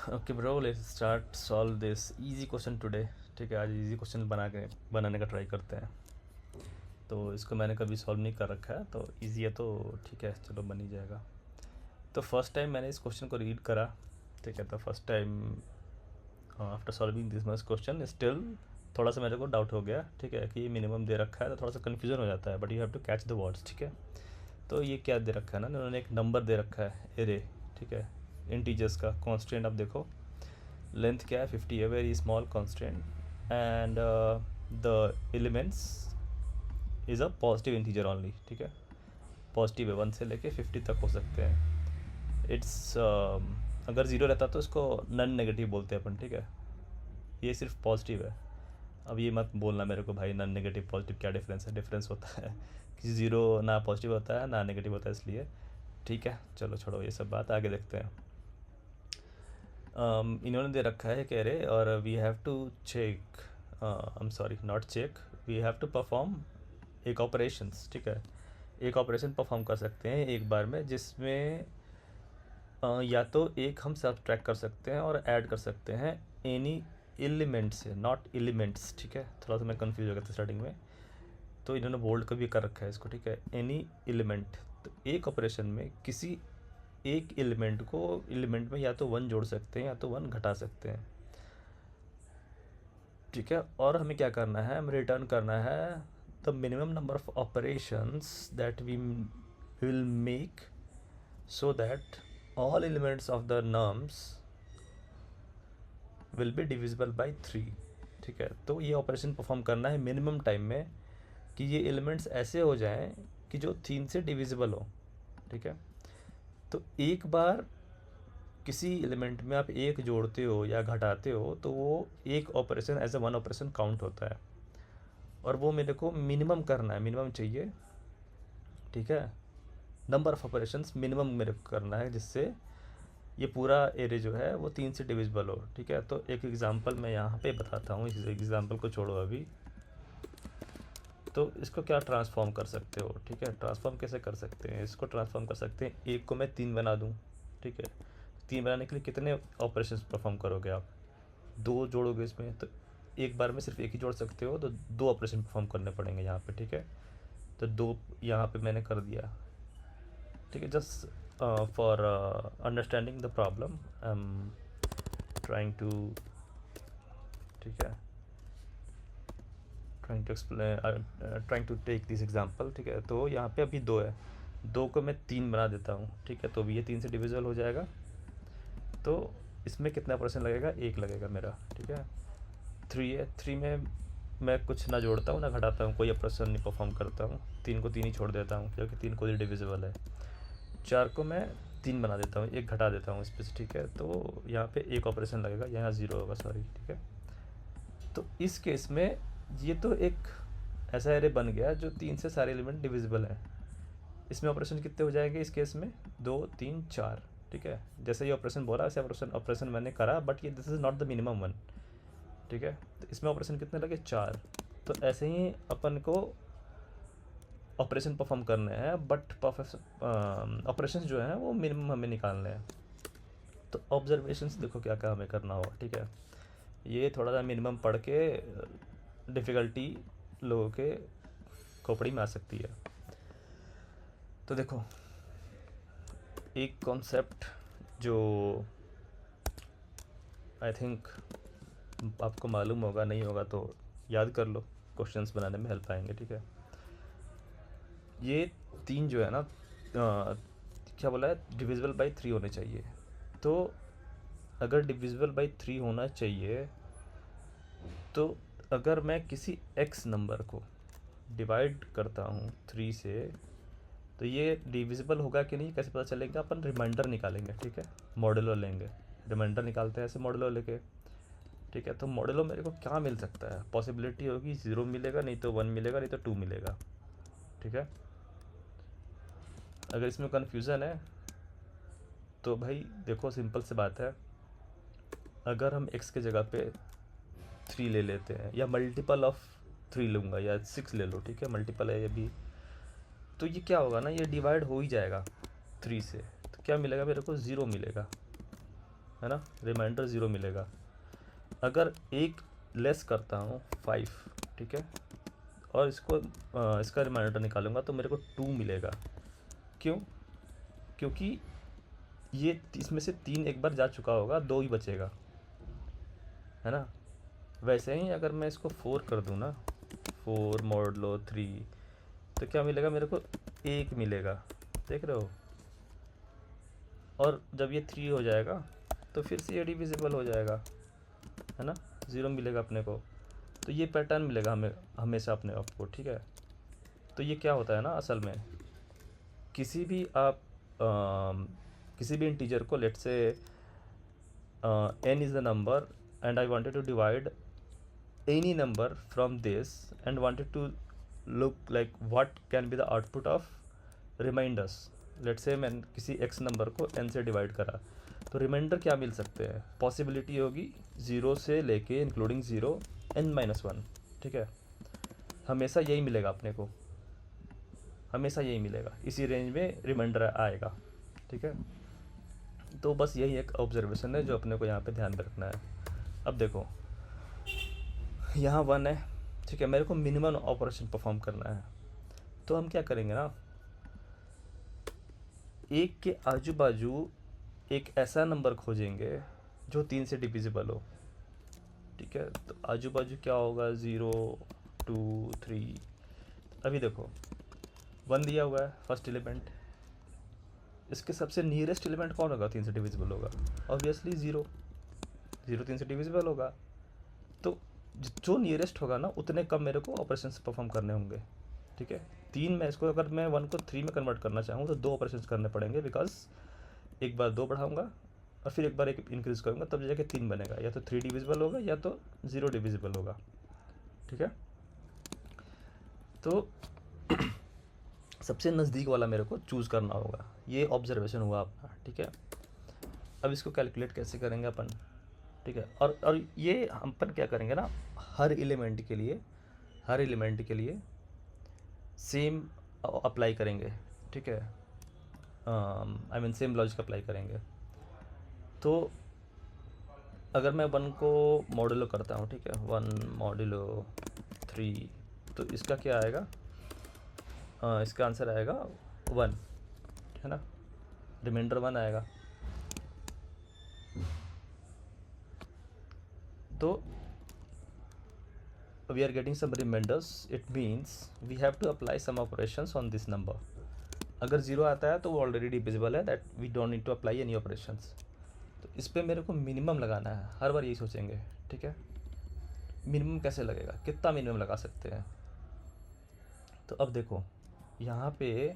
Okay bro, let's start solve this easy question today. ठीक है, आज इजी क्वेश्चन बनाने का ट्राई करते हैं। तो इसको मैंने कभी सॉल्व नहीं कर रखा है, तो इजी है तो ठीक है, चलो बन ही जाएगा। तो फर्स्ट टाइम मैंने इस क्वेश्चन को रीड करा। ठीक है, तो first time after solving this much question still थोड़ा सा मेरे को डाउट हो गया। ठीक है, कि ये मिनिमम दे रखा है तो थोड़ा सा कन्फ्यूजन हो जाता है, but you have to catch the words. ठीक है, तो ये क्या दे रखा है ना, उन्होंने एक नंबर दे रखा है एरे। ठीक है, इंटीजर्स का कॉन्स्टेंट। आप देखो लेंथ क्या है, 50 है, very small constant. And the elements is a positive integer only. ठीक है, पॉजिटिव है, 1 से लेके 50 तक हो सकते हैं। इट्स अगर ज़ीरो रहता तो इसको नन नेगेटिव बोलते हैं अपन। ठीक है, ये सिर्फ पॉजिटिव है। अब ये मत बोलना मेरे को भाई नन नेगेटिव पॉजिटिव क्या डिफरेंस है। डिफरेंस होता है कि ज़ीरो ना पॉजिटिव होता है ना नेगेटिव होता है, इसलिए। ठीक है, चलो छोड़ो ये सब बात, आगे देखते हैं। इन्होंने दे रखा है कह रहे, और we have to check, I am sorry not check, we have to perform एक ऑपरेशंस। ठीक है, एक ऑपरेशन परफॉर्म कर सकते हैं एक बार में, जिसमें या तो एक हम सब्ट्रैक्ट कर सकते हैं और ऐड कर सकते हैं एनी एलिमेंट से, नॉट एलिमेंट्स। ठीक है, थोड़ा सा मैं कंफ्यूज हो गया था स्टार्टिंग में, तो इन्होंने बोल्ड का भी कर रखा है इसको। ठीक है, एनी एलिमेंट, तो एक ऑपरेशन में किसी एक एलिमेंट में या तो 1 जोड़ सकते हैं या तो 1 घटा सकते हैं। ठीक है, और हमें क्या करना है, हमें रिटर्न करना है the minimum number of operations that we will make so that all elements of the nums will be divisible by 3। ठीक है, तो ये ऑपरेशन परफॉर्म करना है मिनिमम टाइम में कि ये एलिमेंट्स ऐसे हो जाएं कि जो 3 से डिविजिबल हो। ठीक है, तो एक बार किसी एलिमेंट में आप एक जोड़ते हो या घटाते हो तो वो एक operation as a 1 operation count होता है, और वो मेरे को मिनिमम करना है, मिनिमम चाहिए। ठीक है, नंबर ऑफ ऑपरेशंस मिनिमम मेरे को करना है, जिससे ये पूरा एरे जो है वो 3 से डिविजिबल हो। ठीक है, तो एक एग्जांपल मैं यहाँ पे बताता हूँ, इस एग्जांपल को छोड़ो अभी। तो इसको क्या ट्रांसफॉर्म कर सकते हो। ठीक है, ट्रांसफॉर्म कैसे कर सकते हैं, इसको ट्रांसफॉर्म कर सकते हैं, एक को मैं 3 बना दूँ। ठीक है, 3 बनाने के लिए कितने ऑपरेशंस परफॉर्म करोगे आप, 2 जोड़ोगे इसमें, तो एक बार में सिर्फ एक ही जोड़ सकते हो, तो 2 ऑपरेशन परफॉर्म करने पड़ेंगे यहाँ पे। ठीक है, तो 2 यहाँ पे मैंने कर दिया। ठीक है, just for understanding the problem I am trying to, ठीक है, trying to take this example. ठीक है, तो यहाँ पे अभी 2 है, 2 को मैं 3 बना देता हूँ। ठीक है, तो अभी ये 3 से डिविजिबल हो जाएगा, तो इसमें कितना परसेंट लगेगा, 1 लगेगा मेरा। ठीक है, 3 है, 3 में मैं कुछ ना जोड़ता हूँ ना घटाता हूँ, कोई ऑपरेशन नहीं परफॉर्म करता हूँ, 3 को 3 ही छोड़ देता हूँ क्योंकि 3 को ही डिविजिबल है। 4 को मैं 3 बना देता हूँ, 1 घटा देता हूँ इस पर। ठीक है, तो यहाँ पे एक ऑपरेशन लगेगा, यहाँ 0 होगा, सॉरी। ठीक है, तो इस केस में ये तो एक ऐसा एरे बन गया जो 3 से सारे एलिमेंट डिविजिबल हैं। इसमें ऑपरेशन कितने हो जाएंगे इस केस में, 2 3 4। ठीक है, जैसे ये ऑपरेशन बोला वैसे ऑपरेशन मैंने करा, बट ये this is not the minimum one. ठीक है, तो इसमें ऑपरेशन कितने लगे, 4। तो ऐसे ही अपन को ऑपरेशन परफॉर्म करने हैं, बट ऑपरेशन जो हैं वो मिनिमम हमें निकालने हैं। तो ऑब्जर्वेशंस देखो क्या क्या हमें करना होगा। ठीक है, ये थोड़ा सा मिनिमम पढ़ के डिफ़िकल्टी लोगों के खोपड़ी में आ सकती है। तो देखो, एक कॉन्सेप्ट जो आई थिंक आपको मालूम होगा, नहीं होगा तो याद कर लो, क्वेश्चंस बनाने में हेल्प आएंगे। ठीक है, ये 3 जो है ना, क्या बोला है, डिविजिबल बाई 3 होने चाहिए। तो अगर डिविजिबल बाई 3 होना चाहिए, तो अगर मैं किसी x नंबर को डिवाइड करता हूँ 3 से, तो ये डिविजिबल होगा कि नहीं कैसे पता चलेगा, अपन रिमाइंडर निकालेंगे। ठीक है, मॉडुलो लेंगे, रिमाइंडर निकालते हैं ऐसे मॉडुलो लेके। ठीक है, तो मॉडुलो मेरे को क्या मिल सकता है, पॉसिबिलिटी होगी 0 मिलेगा, नहीं तो 1 मिलेगा, नहीं तो 2 मिलेगा। ठीक है, अगर इसमें कन्फ्यूज़न है तो भाई देखो, सिंपल सी बात है, अगर हम x के जगह पे 3 ले लेते हैं, या मल्टीपल ऑफ 3 लूँगा, या 6 ले लो। ठीक है, मल्टीपल है ये भी, तो ये क्या होगा ना, ये डिवाइड हो ही जाएगा 3 से, तो क्या मिलेगा मेरे को, 0 मिलेगा। है ना, रिमाइंडर 0 मिलेगा। अगर एक लेस करता हूँ 5, ठीक है, और इसका रिमाइंडर निकालूंगा तो मेरे को 2 मिलेगा। क्यों? क्योंकि ये इसमें से 3 एक बार जा चुका होगा, 2 ही बचेगा, है ना। वैसे ही अगर मैं इसको 4 कर दूँ ना, 4 मोड लो 3, तो क्या मिलेगा मेरे को? 1 मिलेगा, देख रहे हो। और जब ये 3 हो जाएगा तो फिर से ये डिविजिबल हो जाएगा, है ना, 0 मिलेगा अपने को। तो ये पैटर्न मिलेगा हमें हमेशा अपने आप को, ठीक है। तो ये क्या होता है ना, असल में किसी भी आप किसी भी इंटीजर को, let's say n is the number and I wanted to divide any number from this and wanted to look like what can be the output of reminders. Let's say मैं किसी x नंबर को n से divide करा, तो reminder क्या मिल सकते हैं? Possibility होगी 0 से लेके इंक्लूडिंग 0 n-1, ठीक है। हमेशा यही मिलेगा अपने को, हमेशा यही मिलेगा, इसी रेंज में रिमाइंडर आएगा, ठीक है। तो बस यही एक ऑब्जर्वेशन है जो अपने को यहाँ पे ध्यान में रखना है। अब देखो यहाँ 1 है, ठीक है, मेरे को मिनिमम ऑपरेशन परफॉर्म करना है। तो हम क्या करेंगे ना, एक के आजू बाजू एक ऐसा नंबर खोजेंगे जो 3 से डिविजिबल हो, ठीक है। तो आजू बाजू क्या होगा? 0, 2, 3। अभी देखो 1 दिया हुआ है फर्स्ट एलिमेंट, इसके सबसे नियरेस्ट एलिमेंट कौन होगा 3 से डिविजिबल होगा? ऑब्वियसली 0, 0 3 से डिविजिबल होगा। तो जो नियरेस्ट होगा ना, उतने कम मेरे को ऑपरेशन परफॉर्म करने होंगे, ठीक है। 3 में इसको, अगर मैं 1 को 3 में कन्वर्ट करना चाहूँ तो 2 ऑपरेशन करने पड़ेंगे, बिकॉज एक बार 2 बढ़ाऊँगा और फिर एक बार 1 इंक्रीज़ करूँगा, तब जाके 3 बनेगा। या तो 3 डिविजिबल होगा या तो 0 डिविजिबल होगा, ठीक है। तो सबसे नज़दीक वाला मेरे को चूज़ करना होगा। ये ऑब्जर्वेशन हुआ अपना, ठीक है। अब इसको कैलकुलेट कैसे करेंगे अपन, ठीक है। और ये हम अपन क्या करेंगे ना, हर एलिमेंट के लिए सेम अप्लाई करेंगे, ठीक है। I mean same logic apply करेंगे। तो अगर मैं 1 को मॉड्यूलो करता हूँ, ठीक है, 1 मॉड्यूलो 3, तो इसका क्या आएगा? इसका आंसर आएगा 1, है ना, रिमाइंडर 1 आएगा। तो we are getting some reminders, it means we have to apply some operations on this number. अगर 0 आता है तो वो ऑलरेडी डिविजिबल है, that we don't need to apply any operations. तो इस पर मेरे को मिनिमम लगाना है, हर बार यही सोचेंगे, ठीक है। मिनिमम कैसे लगेगा, कितना मिनिमम लगा सकते हैं? तो अब देखो यहाँ पे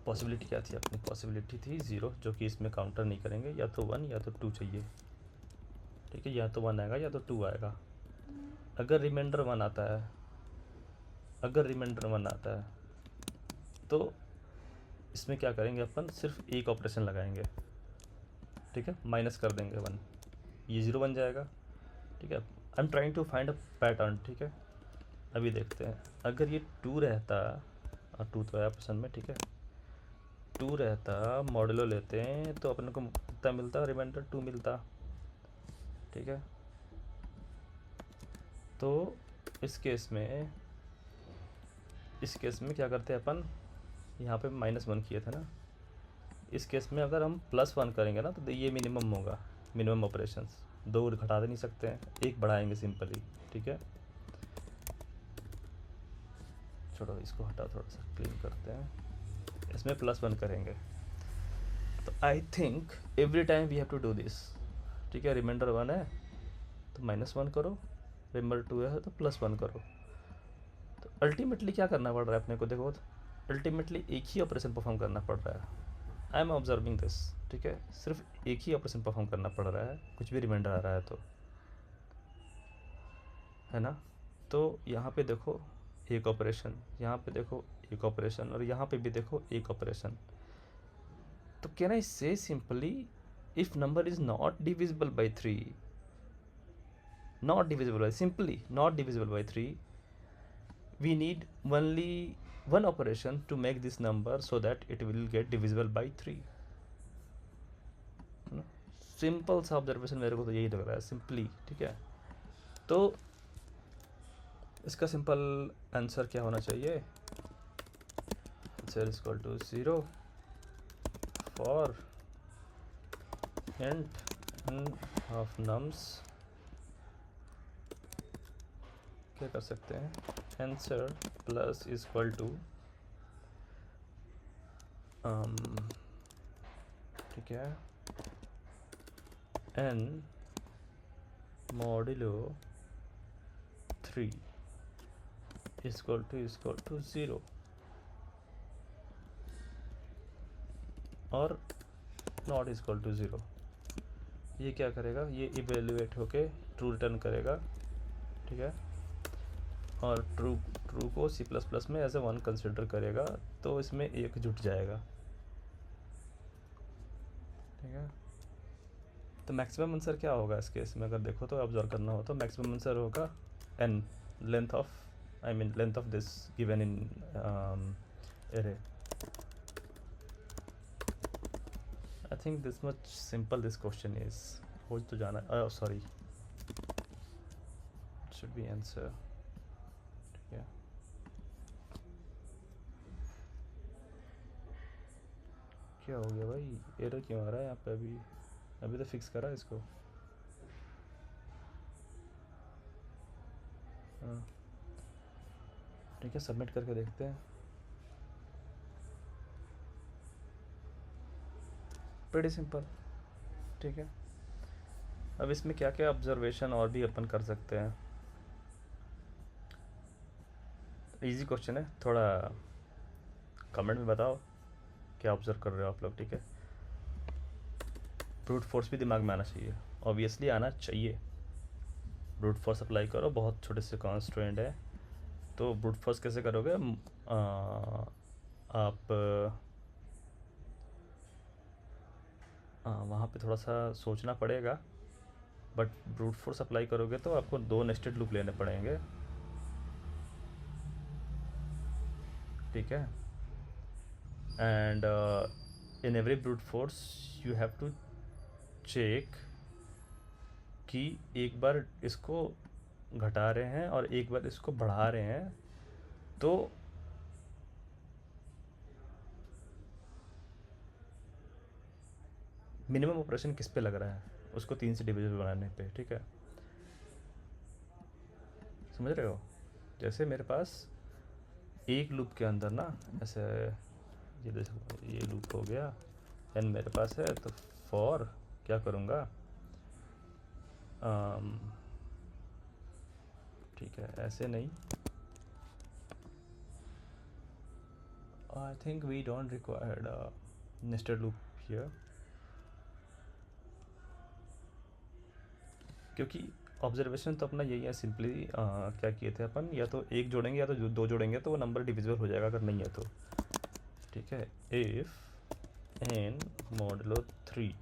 पॉसिबिलिटी क्या थी अपनी? पॉसिबिलिटी थी 0, जो कि इसमें काउंटर नहीं करेंगे, या तो 1 या तो 2 चाहिए, ठीक है। या तो 1 आएगा या तो 2 आएगा। अगर रिमाइंडर 1 आता है तो इसमें क्या करेंगे अपन? सिर्फ एक ऑपरेशन लगाएंगे, ठीक है, माइनस कर देंगे 1, ये 0 बन जाएगा, ठीक है। I am trying to find a pattern, ठीक है। अभी देखते हैं, अगर ये 2 रहता, और 2 तो है ऑप्शन में, ठीक है, 2 रहता, मॉडुलो लेते हैं तो अपन को कितना मिलता? रिमाइंडर 2 मिलता, ठीक है। तो इस केस में क्या करते हैं अपन? यहाँ पे -1 किए थे ना, इस केस में अगर हम +1 करेंगे ना तो ये मिनिमम होगा, मिनिमम ऑपरेशंस। 2 घटा दे नहीं सकते हैं, 1 बढ़ाएंगे सिंपली, ठीक है। छोड़ो इसको, हटा, थोड़ा सा क्लीन करते हैं। इसमें +1 करेंगे तो I think every time we have to do this, ठीक है। रिमाइंडर 1 है तो -1 करो, रिमाइंडर 2 है तो +1 करो। तो अल्टीमेटली क्या करना पड़ रहा है अपने को? देखो, अल्टीमेटली एक ही ऑपरेशन परफॉर्म करना पड़ रहा है। आई एम ऑब्जर्विंग दिस, ठीक है, सिर्फ एक ही ऑपरेशन परफॉर्म करना पड़ रहा है, कुछ भी रिमाइंडर आ रहा है तो, है ना। तो यहाँ पे देखो एक ऑपरेशन, यहाँ पे देखो एक ऑपरेशन, और यहाँ पे भी देखो एक ऑपरेशन। तो कैन आई से simply, if number is not divisible by 3, not divisible by 3, we need only one operation to make this number so that it will get divisible by 3. Simple सा observation मेरे को तो यही लग रहा है सिंपली, ठीक है। तो इसका सिंपल आंसर क्या होना चाहिए, answer equal to 0 for int of nums, क्या कर सकते हैं, आंसर प्लस इक्वल टू ठीक है n मॉड्यूलो 3 इक्वल टू 0 और नॉट इक्वल टू 0। ये क्या करेगा, ये इवेल्युएट होके ट्रू रिटर्न करेगा, ठीक है, और ट्रू को सी प्लस प्लस में एज ए 1 कंसिडर करेगा, तो इसमें एक जुट जाएगा, ठीक है। तो मैक्सिमम आंसर क्या होगा इस केस में, अगर देखो तो ऑब्जर्व करना हो तो मैक्सिमम आंसर होगा n length of this given in array. I think this much simple this question is, हो तो जाना, सॉरी शुड बी आंसर, ठीक है। क्या हो गया भाई, एरर क्यों आ रहा है यहाँ पे, अभी तो फिक्स करा इसको, हाँ ठीक है, सबमिट करके देखते हैं। प्रीटी सिंपल, ठीक है। अब इसमें क्या क्या ऑब्जर्वेशन और भी अपन कर सकते हैं, इजी क्वेश्चन है, थोड़ा कमेंट में बताओ क्या ऑब्जर्व कर रहे हो आप लोग, ठीक है। ब्रूट फोर्स भी दिमाग में आना चाहिए, ऑब्वियसली आना चाहिए। ब्रूट फोर्स अप्लाई करो, बहुत छोटे से कॉन्स्टेंट है, तो ब्रूट फोर्स कैसे करोगे, आप वहाँ पे थोड़ा सा सोचना पड़ेगा, बट ब्रूट फोर्स अप्लाई करोगे तो आपको 2 नेस्टेड लूप लेने पड़ेंगे, ठीक है। And in every brute force you have to check कि एक बार इसको घटा रहे हैं और एक बार इसको बढ़ा रहे हैं, तो मिनिमम ऑपरेशन किस पे लग रहा है, उसको 3 से डिविजिबल बनाने पे, ठीक है, समझ रहे हो। जैसे मेरे पास एक लूप के अंदर ना, ऐसे ये देखो, ये लूप हो गया, एन मेरे पास है, तो फॉर क्या करूँगा, ठीक है, ऐसे नहीं, I think we don't required nested loop here, क्योंकि ऑब्जर्वेशन तो अपना यही है, सिंपली क्या किए थे अपन, या तो एक जोड़ेंगे या तो 2 जोड़ेंगे, तो वो नंबर डिविजिबल हो जाएगा, अगर नहीं है तो, ठीक है। इफ़ एन मॉडलो 3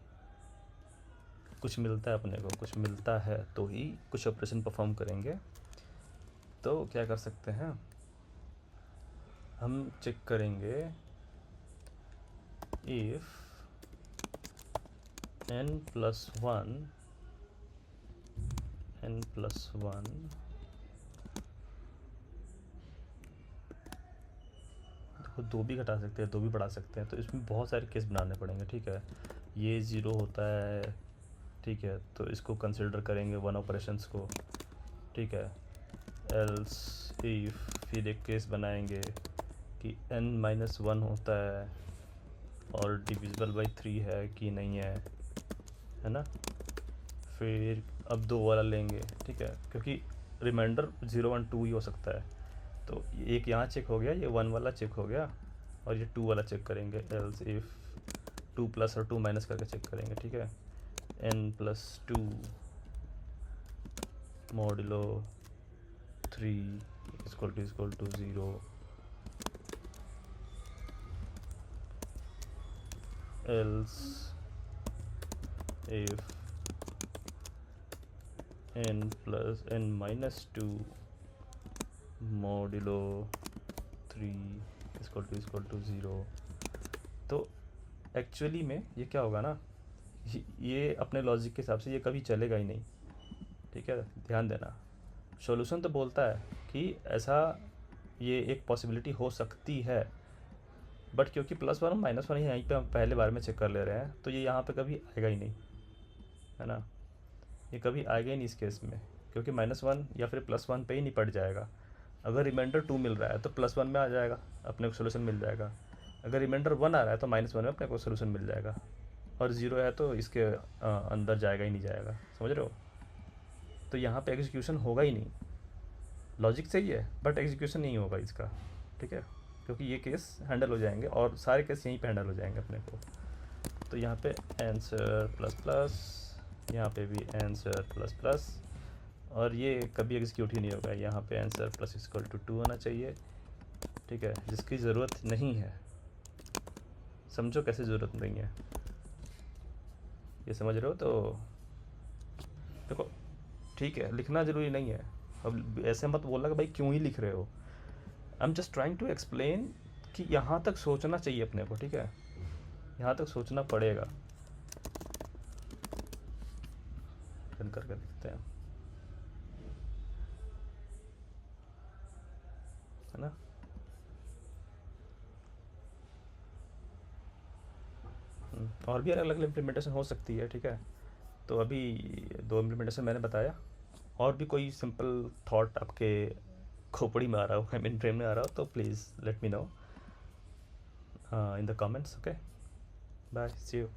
कुछ मिलता है अपने को, कुछ मिलता है तो ही कुछ ऑपरेशन परफॉर्म करेंगे, तो क्या कर सकते हैं, हम चेक करेंगे इफ़ n प्लस 1 देखो, 2 भी घटा सकते हैं, 2 भी बढ़ा सकते हैं, तो इसमें बहुत सारे केस बनाने पड़ेंगे, ठीक है। ये 0 होता है, ठीक है, तो इसको कंसिडर करेंगे 1 ऑपरेशंस को, ठीक है। एल्स इफ, फिर एक केस बनाएंगे कि n-1 होता है और डिविजिबल बाई 3 है कि नहीं है ना। फिर अब 2 वाला लेंगे, ठीक है, क्योंकि रिमाइंडर 0 1 2 ही हो सकता है, तो एक यहाँ चेक हो गया, ये 1 वाला चेक हो गया, और ये 2 वाला चेक करेंगे, एल्स इफ 2 प्लस और 2 माइनस करके चेक करेंगे, ठीक है। n+2 modulo 3 equal to 0, else if n+n-2 modulo 3 = 0। तो एक्चुअली में ये क्या होगा ना, ये अपने लॉजिक के हिसाब से ये कभी चलेगा ही नहीं, ठीक है, ध्यान देना। सॉल्यूशन तो बोलता है कि ऐसा ये एक पॉसिबिलिटी हो सकती है, बट क्योंकि +1 और -1 यहीं पे हम पहले बार में चेक कर ले रहे हैं, तो ये यहाँ पे कभी आएगा ही नहीं, है ना, ये कभी आएगा ही नहीं इस केस में, क्योंकि -1 या फिर +1 पे ही निपट जाएगा। अगर रिमाइंडर 2 मिल रहा है तो +1 में आ जाएगा, अपने को सोल्यूशन मिल जाएगा। अगर रिमाइंडर 1 आ रहा है तो -1 में अपने को सोल्यूशन मिल जाएगा, और 0 है तो इसके अंदर जाएगा ही नहीं जाएगा, समझ रहे हो। तो यहाँ पे एग्जीक्यूशन होगा ही नहीं, लॉजिक सही है बट एग्जीक्यूशन नहीं होगा इसका, ठीक है, क्योंकि ये केस हैंडल हो जाएंगे और सारे केस यहीं पे हैंडल हो जाएंगे अपने को। तो यहाँ पे आंसर प्लस प्लस, यहाँ पे भी आंसर प्लस प्लस, और ये कभी एग्जीक्यूट ही नहीं होगा। यहाँ पे आंसर +=2 होना चाहिए, ठीक है, जिसकी ज़रूरत नहीं है। समझो कैसे ज़रूरत नहीं है, ये समझ रहे हो। तो देखो ठीक है, लिखना ज़रूरी नहीं है, अब ऐसे मत बोलना कि भाई क्यों ही लिख रहे हो। I am just trying to explain कि यहाँ तक सोचना चाहिए अपने को, ठीक है, यहाँ तक सोचना पड़ेगा। रन करके देखते हैं, है ना। और भी अलग अलग इम्प्लीमेंटेशन हो सकती है, ठीक है। तो अभी 2 इम्प्लीमेंटेशन मैंने बताया, और भी कोई सिंपल थॉट आपके खोपड़ी में आ रहा हो, आई मीन ब्रेन में आ रहा हो, तो please let me know in the comments. Okay, bye, see you.